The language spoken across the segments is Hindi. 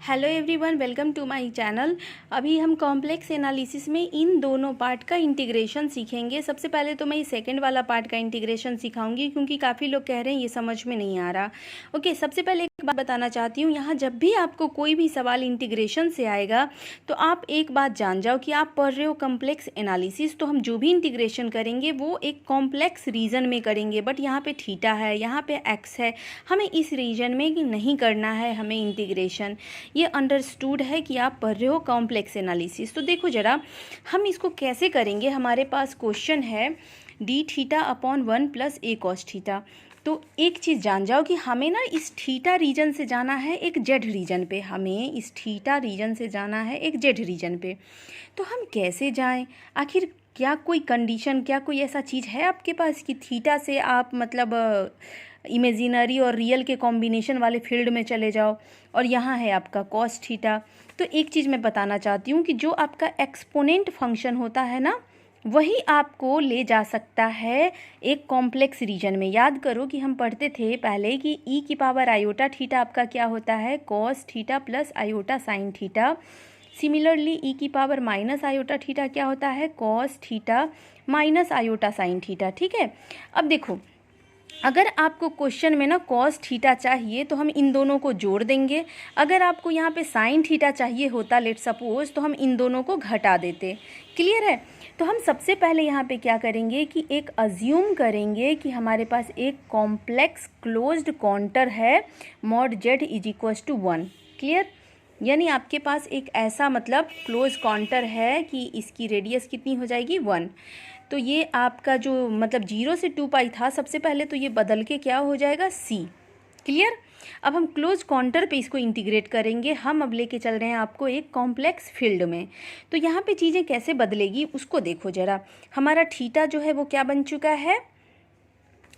Hello everyone, welcome to my channel. अभी हम कॉम्प्लेक्स एनालिसिस में इन दोनों पार्ट का इंटीग्रेशन सीखेंगे। सबसे पहले तो मैं ये सेकंड वाला पार्ट का इंटीग्रेशन सिखाऊंगी क्योंकि काफ़ी लोग कह रहे हैं ये समझ में नहीं आ रहा। ओके, सबसे पहले एक बात बताना चाहती हूँ, यहाँ जब भी आपको कोई भी सवाल इंटीग्रेशन से आएगा तो आप एक बात जान जाओ कि आप पढ़ रहे हो कॉम्प्लेक्स एनालिसिस। तो हम जो भी इंटीग्रेशन करेंगे वो एक कॉम्प्लेक्स रीजन में करेंगे, बट यहाँ पे थीटा है, यहाँ पे एक्स है, हमें इस रीजन में नहीं करना है हमें इंटीग्रेशन। ये अंडरस्टूड है कि आप पढ़ रहे हो कॉम्प्लेक्स एनालिसिस। तो देखो ज़रा हम इसको कैसे करेंगे। हमारे पास क्वेश्चन है डी थीटा अपॉन 1 प्लस ए कॉस थीटा। तो एक चीज़ जान जाओ कि हमें ना इस थीटा रीजन से जाना है एक जेड रीजन पे, हमें इस थीटा रीजन से जाना है एक जेड रीजन पे। तो हम कैसे जाएं? आखिर क्या कोई कंडीशन, क्या कोई ऐसा चीज़ है आपके पास कि थीटा से आप मतलब इमेजिनरी और रियल के कॉम्बिनेशन वाले फील्ड में चले जाओ, और यहाँ है आपका कॉस थीटा। तो एक चीज़ मैं बताना चाहती हूँ कि जो आपका एक्सपोनेंट फंक्शन होता है ना, वही आपको ले जा सकता है एक कॉम्प्लेक्स रीजन में। याद करो कि हम पढ़ते थे पहले कि ई की पावर आयोटा थीटा आपका क्या होता है, cos theta plus iota sine theta. Similarly ई की पावर माइनस आयोटा थीटा क्या होता है, cos theta minus iota sine theta. ठीक है, अब देखो अगर आपको क्वेश्चन में ना कॉस थीटा चाहिए तो हम इन दोनों को जोड़ देंगे। अगर आपको यहाँ पे साइन थीटा चाहिए होता लेट सपोज, तो हम इन दोनों को घटा देते। क्लियर है? तो हम सबसे पहले यहाँ पे क्या करेंगे कि एक अज्यूम करेंगे कि हमारे पास एक कॉम्प्लेक्स क्लोज्ड काउंटर है mod z is equals to 1। Clear? यानी आपके पास एक ऐसा मतलब क्लोज काउंटर है कि इसकी रेडियस कितनी हो जाएगी, 1। तो ये आपका जो मतलब 0 से 2 पाई था, सबसे पहले तो ये बदल के क्या हो जाएगा, c। क्लियर? अब हम क्लोज काउंटर पे इसको इंटीग्रेट करेंगे। हम अब लेके चल रहे हैं आपको एक कॉम्प्लेक्स फील्ड में। तो यहाँ पे चीज़ें कैसे बदलेगी उसको देखो ज़रा। हमारा थीटा जो है वो क्या बन चुका है,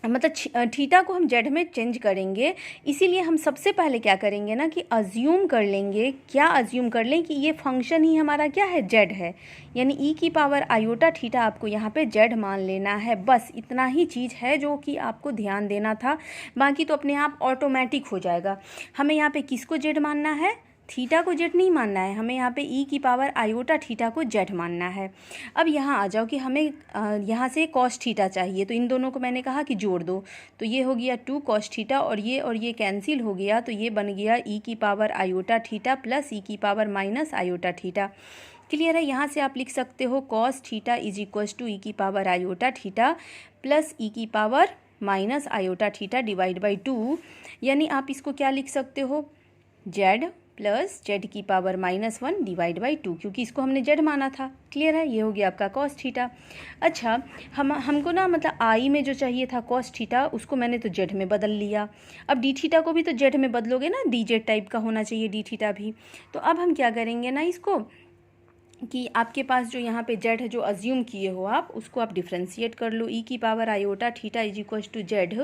मतलब थीटा को हम जेड में चेंज करेंगे। इसीलिए हम सबसे पहले क्या करेंगे ना कि अज्यूम कर लेंगे। क्या अज्यूम कर लें कि ये फंक्शन ही हमारा क्या है, जेड है। यानी ई की पावर आयोटा थीटा आपको यहाँ पे जेड मान लेना है। बस इतना ही चीज़ है जो कि आपको ध्यान देना था, बाकी तो अपने आप ऑटोमेटिक हो जाएगा। हमें यहाँ पे किसको जेड मानना है, थीटा को जेड नहीं मानना है, हमें यहाँ पे ई की पावर आयोटा थीटा को जेड मानना है। अब यहाँ आ जाओ कि हमें यहाँ से कॉस थीटा चाहिए, तो इन दोनों को मैंने कहा कि जोड़ दो। तो ये हो गया 2 कॉस थीटा और ये कैंसिल हो गया, तो ये बन गया ई की power iota theta plus e की power minus iota theta. Clear है? यहाँ से आप लिख सकते हो cos theta is equals to e की power iota theta plus e की power minus iota theta divide by 2। यानी आप इसको क्या लिख सकते हो, जेड प्लस जेड की पावर -1 डिवाइड बाई 2, क्योंकि इसको हमने जेड माना था। क्लियर है? ये हो गया आपका कॉस थीटा। अच्छा, हमको ना मतलब आई में जो चाहिए था कॉस थीटा, उसको मैंने तो जेड में बदल लिया। अब डी थीटा को भी तो जेड में बदलोगे ना, डी जेड टाइप का होना चाहिए डी थीटा भी। तो अब हम क्या करेंगे ना इसको कि आपके पास जो यहाँ पे जेड है जो अज्यूम किए हो आप, उसको आप डिफ्रेंशिएट कर लो। ई की power iota theta is equals to z.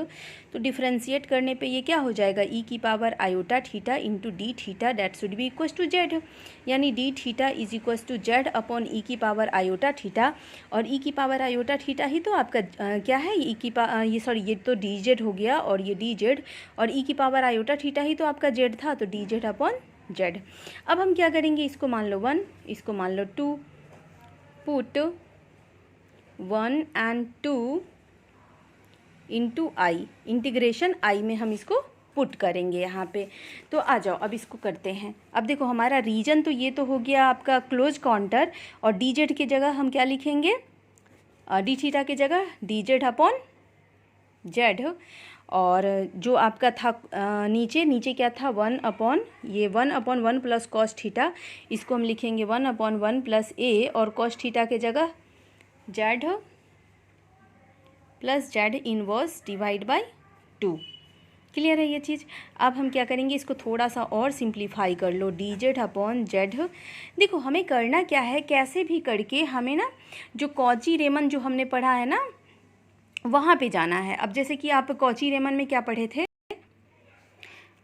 तो डिफ्रेंशिएट करने पे ये क्या हो जाएगा, ई की power iota theta into d theta that should be equals to z. यानी d theta is equals to z upon e की पावर आयोटा थीटा। और ई की पावर आयोटा थीटा ही तो आपका क्या है, ये तो डी जेड हो गया और ये डी जेड, और ई की पावर आयोटा थीटा ही तो आपका जेड था, तो डी जेड अपॉन जेड। अब हम क्या करेंगे, इसको मान लो 1, इसको मान लो 2, put 1 and 2 into I, integration आई में हम इसको पुट करेंगे यहाँ पे। तो आ जाओ अब इसको करते हैं। अब देखो हमारा रीजन तो ये तो हो गया आपका क्लोज काउंटर, और डी जेड की जगह हम क्या लिखेंगे, डी थीटा की जगह डी जेड अपॉन जेड। और जो आपका था नीचे क्या था, 1/1 प्लस कॉस थीटा, इसको हम लिखेंगे 1/1 प्लस ए, और कॉस थीटा के जगह Z plus Z inverse divide by 2। Clear है ये चीज़? अब हम क्या करेंगे, इसको थोड़ा सा और सिंप्लीफाई कर लो, डी जेड अपॉन जेड। देखो हमें करना क्या है, कैसे भी करके हमें ना जो कॉची रेमन जो हमने पढ़ा है ना, वहाँ पे जाना है। अब जैसे कि आप कॉची रेमन में क्या पढ़े थे,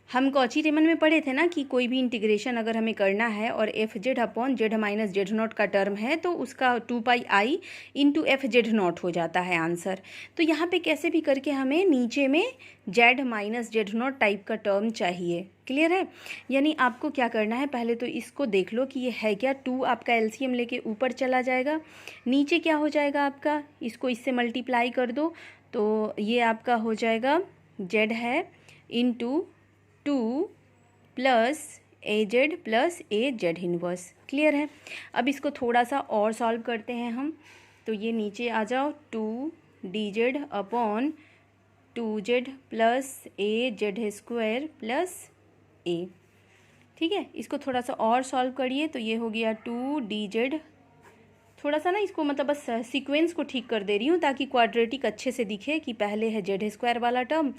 हम कॉची रीमन में पढ़े थे ना कि कोई भी इंटीग्रेशन अगर हमें करना है और F Z upon Z minus Z not का टर्म है तो उसका 2πi into F Z not हो जाता है आंसर। तो यहाँ पे कैसे भी करके हमें नीचे में Z minus Z not type का टर्म चाहिए। क्लियर है? यानी आपको क्या करना है, पहले तो इसको देख लो कि ये है क्या। 2 आपका एलसीएम लेके ऊपर चला जाएगा, नीचे क्या हो जाएगा आपका, इसको इससे मल्टीप्लाई कर दो तो ये आपका हो जाएगा जेड है into 2 plus a Z plus a Z inverse. Clear है? अब इसको थोड़ा सा और सॉल्व करते हैं हम। तो ये नीचे आ जाओ, 2 d z upon 2 z plus a z square plus a. ठीक है, इसको थोड़ा सा और सॉल्व करिए तो ये हो गया 2 डी जेड। थोड़ा सा ना इसको मतलब बस सीक्वेंस को ठीक कर दे रही हूँ ताकि क्वाड्रेटिक अच्छे से दिखे कि पहले है जेड स्क्वायर वाला टर्म,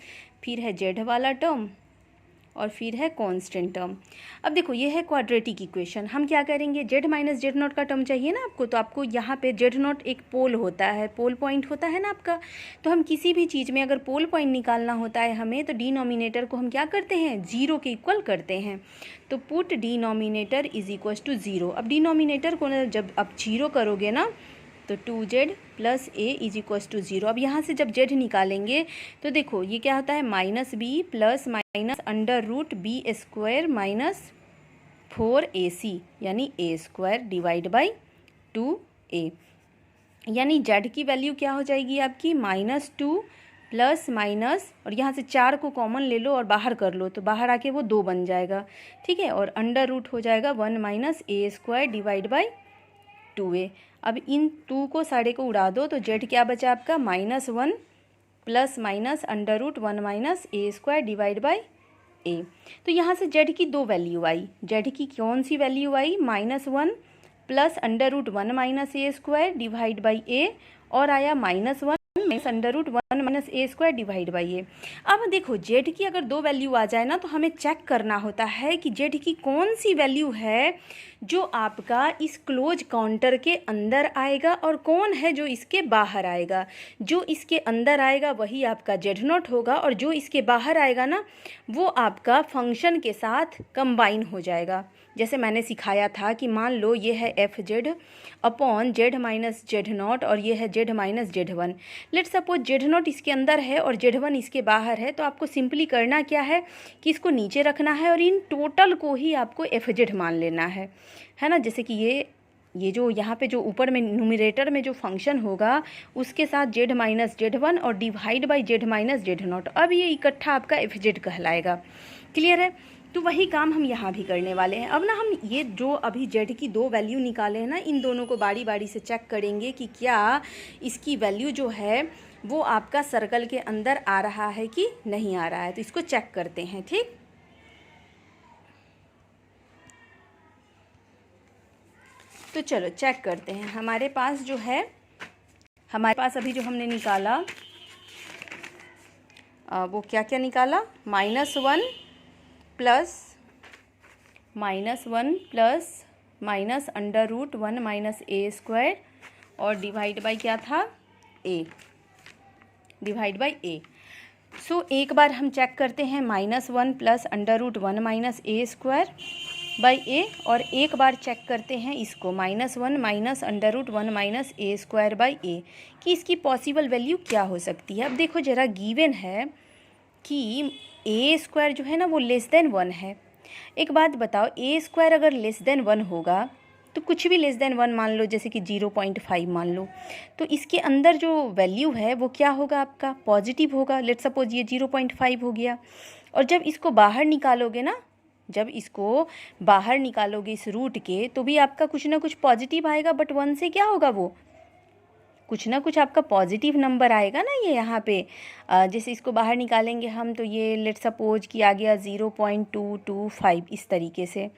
फिर है जेड वाला टर्म और फिर है कांस्टेंट टर्म। अब देखो ये है क्वाड्रेटिक इक्वेशन। हम क्या करेंगे, जेड माइनस जेड नॉट का टर्म चाहिए ना आपको, तो आपको यहाँ पे जेड नॉट एक पोल होता है, पोल पॉइंट होता है ना आपका। तो हम किसी भी चीज़ में अगर पोल पॉइंट निकालना होता है हमें, तो डिनोमिनेटर को हम क्या करते हैं, जीरो के इक्वल करते हैं। तो put denominator is equal to zero. अब डिनोमिनेटर को जब आप जीरो करोगे ना तो 2z plus a is equals to zero. अब यहाँ से जब z निकालेंगे तो देखो ये क्या होता है, minus b plus minus under root b square minus 4ac यानी a square divide by 2a। यानी z की वैल्यू क्या हो जाएगी आपकी, -2 प्लस माइनस, और यहाँ से 4 को कॉमन ले लो और बाहर कर लो तो बाहर आके वो 2 बन जाएगा। ठीक है, और अंडर रूट हो जाएगा 1 minus a square divide by 2a। अब इन 2 को सारे को उड़ा दो तो z क्या बचा आपका, -1 plus minus under root 1 minus a square divide by a। तो यहाँ से z की 2 वैल्यू आई। z की कौन सी वैल्यू आई, -1 plus under root 1 minus a square divide by a, और आया -1 under root 1 minus a square divide by a। अब देखो z की अगर 2 वैल्यू आ जाए ना तो हमें चेक करना होता है कि z की कौन सी वैल्यू है जो आपका इस क्लोज काउंटर के अंदर आएगा और कौन है जो इसके बाहर आएगा। जो इसके अंदर आएगा वही आपका जेड नॉट होगा और जो इसके बाहर आएगा ना वो आपका फंक्शन के साथ कंबाइन हो जाएगा। जैसे मैंने सिखाया था कि मान लो ये है F Z upon Z minus Z not और ये है Z minus Z one. Let suppose Z not इसके अंदर है और जेड वन इसके बाहर है, तो आपको सिंपली करना क्या है कि इसको नीचे रखना है और इन टोटल को ही आपको एफ जेड मान लेना है ना। जैसे कि ये जो यहाँ पे जो ऊपर में न्यूमरेटर में जो फंक्शन होगा उसके साथ जेड माइनस जेड वन और divide by Z minus Z not. अब ये इकट्ठा आपका एफ जेड कहलाएगा। क्लियर है? तो वही काम हम यहाँ भी करने वाले हैं। अब ना हम ये जो अभी जेड की 2 वैल्यू निकाले हैं ना, इन दोनों को बारी बारी से चेक करेंगे कि क्या इसकी वैल्यू जो है वो आपका सर्कल के अंदर आ रहा है कि नहीं आ रहा है। तो इसको चेक करते हैं। ठीक, तो चलो चेक करते हैं। हमारे पास जो है, हमारे पास अभी जो हमने निकाला वो क्या क्या निकाला, -1 plus minus under root 1 minus a square और डिवाइड बाई क्या था, a divide by a। So एक बार हम चेक करते हैं -1 plus under root 1 minus a square by a, और एक बार चेक करते हैं इसको -1 minus under root 1 minus a square by a कि इसकी पॉसिबल वैल्यू क्या हो सकती है। अब देखो जरा, गिवन है कि a स्क्वायर जो है ना वो लेस देन 1 है। एक बात बताओ, a स्क्वायर अगर लेस देन 1 होगा तो कुछ भी लेस देन 1 मान लो, जैसे कि 0.5 मान लो, तो इसके अंदर जो वैल्यू है वो क्या होगा आपका, पॉजिटिव होगा। लेट सपोज ये 0.5 हो गया, और जब इसको बाहर निकालोगे ना, जब इसको बाहर निकालोगे इस रूट के, तो भी आपका कुछ ना कुछ पॉजिटिव आएगा। बट 1 से क्या होगा, वो कुछ ना कुछ आपका पॉजिटिव नंबर आएगा ना। ये यहाँ पे जैसे इसको बाहर निकालेंगे हम, तो ये लेट सपोज कि आ गया 0.225 इस तरीके से।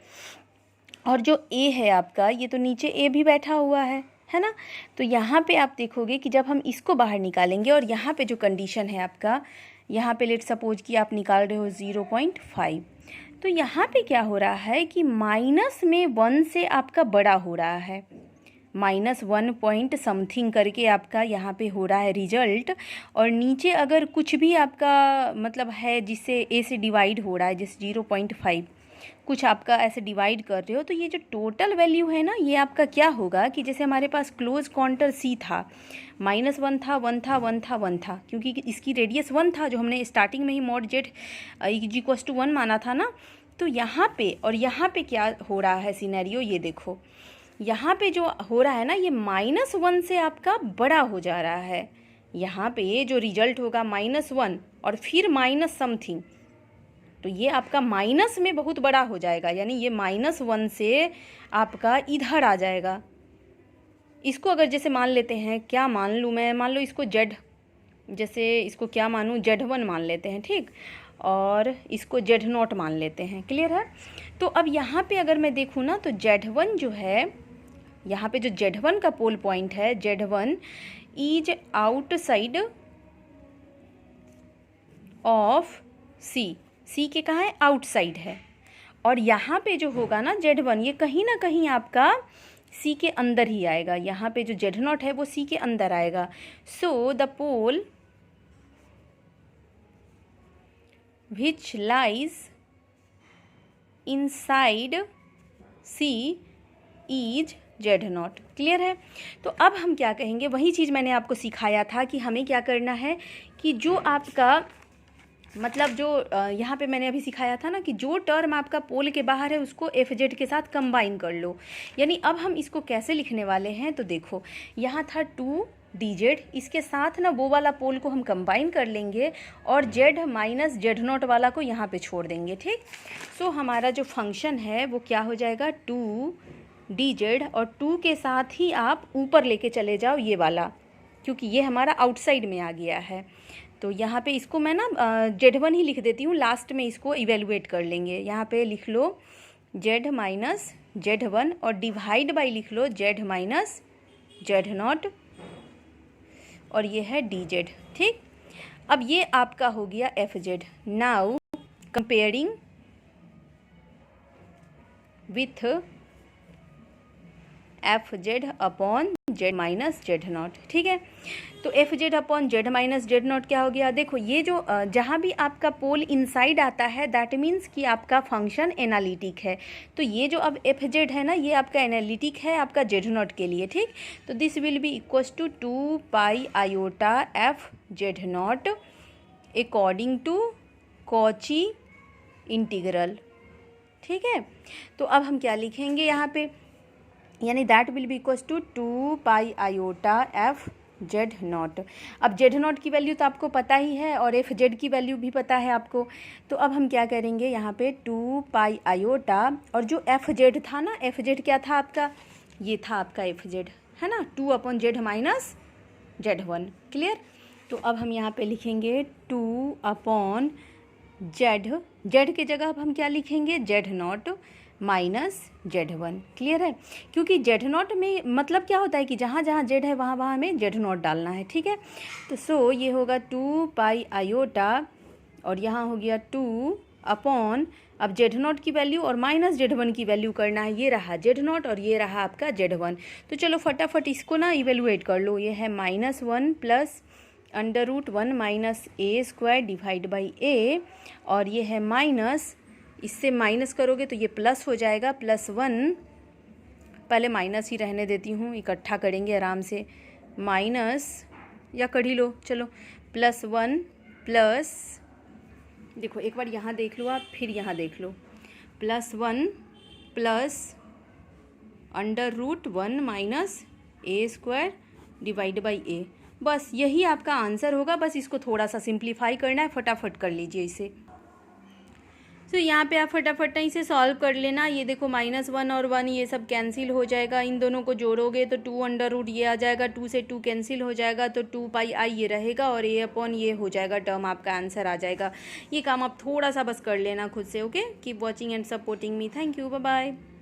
और जो a है आपका, ये तो नीचे a भी बैठा हुआ है ना। तो यहाँ पे आप देखोगे कि जब हम इसको बाहर निकालेंगे और यहाँ पे जो कंडीशन है आपका, यहाँ पे लेट सपोज कि आप निकाल रहे हो 0.5, तो यहाँ पे क्या हो रहा है कि माइनस में 1 से आपका बड़ा हो रहा है। -1 पॉइंट समथिंग करके आपका यहाँ पे हो रहा है रिजल्ट। और नीचे अगर कुछ भी आपका मतलब है जिससे ए से डिवाइड हो रहा है, जैसे 0.5 कुछ आपका ऐसे डिवाइड कर रहे हो, तो ये जो टोटल वैल्यू है ना, ये आपका क्या होगा कि जैसे हमारे पास क्लोज काउंटर सी था, -1 था, 1 था, 1 था, 1 था, क्योंकि इसकी रेडियस 1 था जो हमने स्टार्टिंग में ही mod z = 1 माना था ना। तो यहाँ पे और यहाँ पे क्या हो रहा है सिनेरियो, ये देखो यहाँ पे जो हो रहा है ना, ये -1 से आपका बड़ा हो जा रहा है। यहाँ पे जो रिजल्ट होगा -1 और फिर माइनस समथिंग, तो ये आपका माइनस में बहुत बड़ा हो जाएगा, यानी ये -1 से आपका इधर आ जाएगा। इसको अगर जैसे मान लेते हैं, क्या मान लूँ मैं, मान लो इसको z, जैसे इसको क्या मानूँ, Z1 मान लेते हैं, ठीक, और इसको Z0 मान लेते हैं। क्लियर है? तो अब यहाँ पे अगर मैं देखूँ ना, तो Z1 जो है, यहाँ पे जो Z1 का पोल पॉइंट है, Z1 is outside of C के कहाँ है, आउटसाइड है। और यहाँ पे जो होगा ना Z1, ये कहीं ना कहीं आपका C के अंदर ही आएगा। यहाँ पे जो Z0 है वो C के अंदर आएगा। So the pole which lies inside C is Z0। Clear है? तो अब हम क्या कहेंगे, वही चीज़ मैंने आपको सिखाया था कि हमें क्या करना है कि जो आपका मतलब जो यहाँ पे मैंने अभी सिखाया था ना कि जो टर्म आपका पोल के बाहर है उसको FZ के साथ कंबाइन कर लो। यानी अब हम इसको कैसे लिखने वाले हैं, तो देखो यहाँ था 2dz, इसके साथ ना वो वाला पोल को हम कंबाइन कर लेंगे और Z - Z0 वाला को यहाँ पे छोड़ देंगे। ठीक, सो हमारा जो फंक्शन है वो क्या हो जाएगा, 2dz, और 2 के साथ ही आप ऊपर लेके चले जाओ ये वाला, क्योंकि ये हमारा आउटसाइड में आ गया है। तो यहाँ पे इसको मैं ना Z1 ही लिख देती हूँ, लास्ट में इसको इवेलुएट कर लेंगे। यहाँ पे लिख लो Z - Z1 और डिवाइड बाई लिख लो Z - Z0, और ये है dz। ठीक, अब ये आपका हो गया FZ। Now comparing with FZ upon Z - Z0। ठीक है, तो FZ अपॉन Z - Z0 क्या हो गया, देखो ये जो जहाँ भी आपका पोल इनसाइड आता है दैट मीन्स कि आपका फंक्शन एनालिटिक है। तो ये जो अब FZ है ना, ये आपका एनालिटिक है आपका Z0 के लिए। ठीक, तो this will be equals to 2 pi iota FZ0 according to Cauchy integral. ठीक है, तो अब हम क्या लिखेंगे यहाँ पे, यानी that will be equals to 2 pi iota FZ0। अब Z0 की वैल्यू तो आपको पता ही है और FZ की वैल्यू भी पता है आपको। तो अब हम क्या करेंगे, यहाँ पे 2 पाई आयोटा, और जो FZ था ना, FZ क्या था आपका, ये था आपका FZ, है ना, 2 अपॉन Z - Z1। क्लियर? तो अब हम यहाँ पे लिखेंगे 2 अपॉन Z के जगह अब हम क्या लिखेंगे, Z0 माइनस Z1। क्लियर है? क्योंकि Z0 में मतलब क्या होता है कि जहाँ जहाँ Z है वहाँ वहाँ हमें Z0 डालना है। ठीक है, तो सो ये होगा 2 पाई आयोटा, और यहाँ हो गया 2 अपॉन, अब Z0 की वैल्यू और माइनस Z1 की वैल्यू करना है। ये रहा Z0 और ये रहा आपका Z1। तो चलो फटाफट इसको ना इवेलुएट कर लो। ये है -1 plus √1 minus a² divide by a, और ये है माइनस, इससे माइनस करोगे तो ये प्लस हो जाएगा, +1, पहले माइनस ही रहने देती हूँ, इकट्ठा करेंगे आराम से, माइनस या कर ही लो, चलो +1 प्लस, देखो एक बार यहाँ देख लो आप, फिर यहाँ देख लो, +1 plus √1 minus a² divide by a। बस यही आपका आंसर होगा। बस इसको थोड़ा सा सिंप्लीफाई करना है, फटाफट कर लीजिए इसे। तो यहाँ पे आप फटाफट इसे सॉल्व कर लेना। ये देखो -1 और 1 ये सब कैंसिल हो जाएगा, इन दोनों को जोड़ोगे तो 2 ये आ जाएगा, 2 से 2 कैंसिल हो जाएगा तो 2 पाई आई ये रहेगा, और a अपॉन ये हो जाएगा टर्म, आपका आंसर आ जाएगा। ये काम आप थोड़ा सा बस कर लेना खुद से। Okay, keep watching and supporting me. Thank you, bye bye.